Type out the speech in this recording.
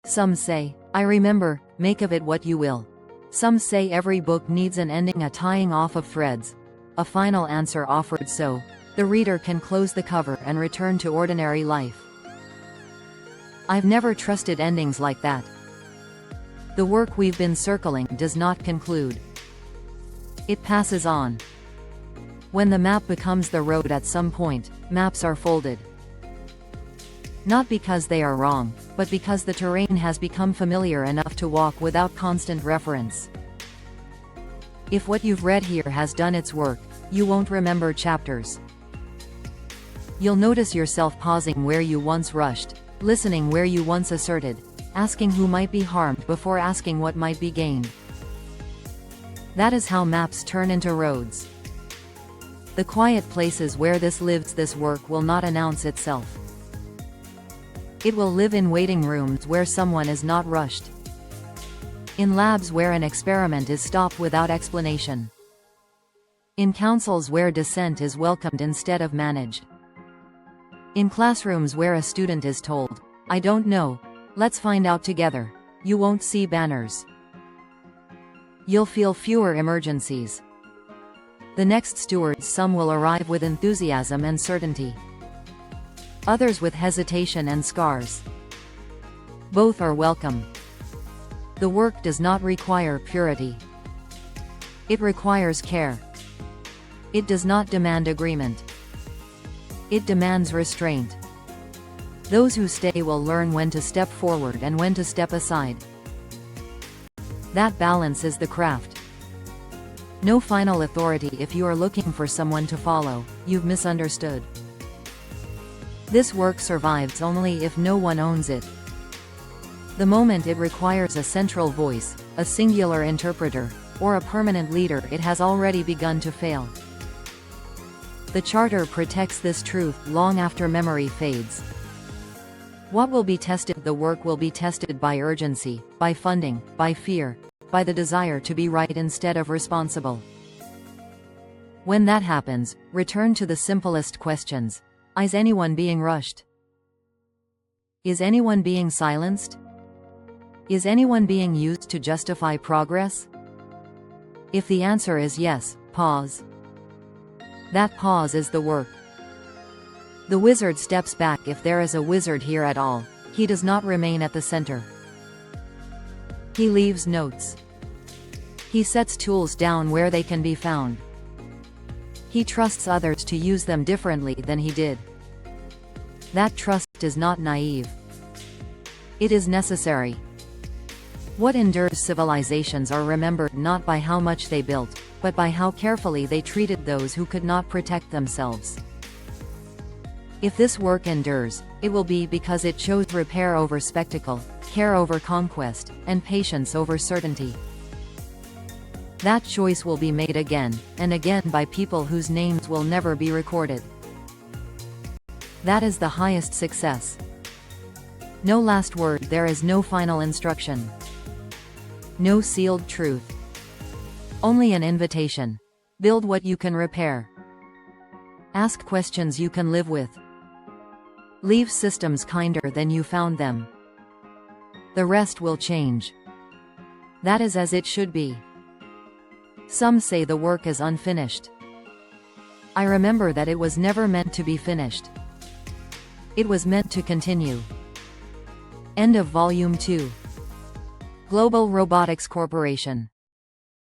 Some say, I remember, make of it what you will. Some say every book needs an ending, a tying off of threads. A final answer offered so the reader can close the cover and return to ordinary life. I've never trusted endings like that. The work we've been circling does not conclude. It passes on. When the map becomes the road at some point, maps are folded. Not because they are wrong, but because the terrain has become familiar enough to walk without constant reference. If what you've read here has done its work, you won't remember chapters. You'll notice yourself pausing where you once rushed, listening where you once asserted, asking who might be harmed before asking what might be gained. That is how maps turn into roads. The quiet places where this lives, this work will not announce itself. It will live in waiting rooms where someone is not rushed. In labs where an experiment is stopped without explanation. In councils where dissent is welcomed instead of managed. In classrooms where a student is told, I don't know, let's find out together. You won't see banners. You'll feel fewer emergencies. The next stewards, some will arrive with enthusiasm and certainty. Others with hesitation and scars. Both are welcome. The work does not require purity. It requires care. It does not demand agreement. It demands restraint. Those who stay will learn when to step forward and when to step aside. That balance is the craft. No final authority. If you are looking for someone to follow, you've misunderstood. This work survives only if no one owns it. The moment it requires a central voice, a singular interpreter, or a permanent leader, it has already begun to fail. The Charter protects this truth long after memory fades. What will be tested? The work will be tested by urgency, by funding, by fear, by the desire to be right instead of responsible. When that happens, return to the simplest questions. Is anyone being rushed? Is anyone being silenced? Is anyone being used to justify progress? If the answer is yes, pause. That pause is the work. The wizard steps back. If there is a wizard here at all, he does not remain at the center. He leaves notes. He sets tools down where they can be found. He trusts others to use them differently than he did. That trust is not naive. It is necessary. What endures civilizations are remembered not by how much they built, but by how carefully they treated those who could not protect themselves. If this work endures, it will be because it chose repair over spectacle, care over conquest, and patience over certainty. That choice will be made again and again by people whose names will never be recorded. That is the highest success. No last word. There is no final instruction. No sealed truth. Only an invitation. Build what you can repair. Ask questions you can live with. Leave systems kinder than you found them. The rest will change. That is as it should be. Some say the work is unfinished. I remember that it was never meant to be finished. It was meant to continue. End of Volume 2. Global Robotics Corporation.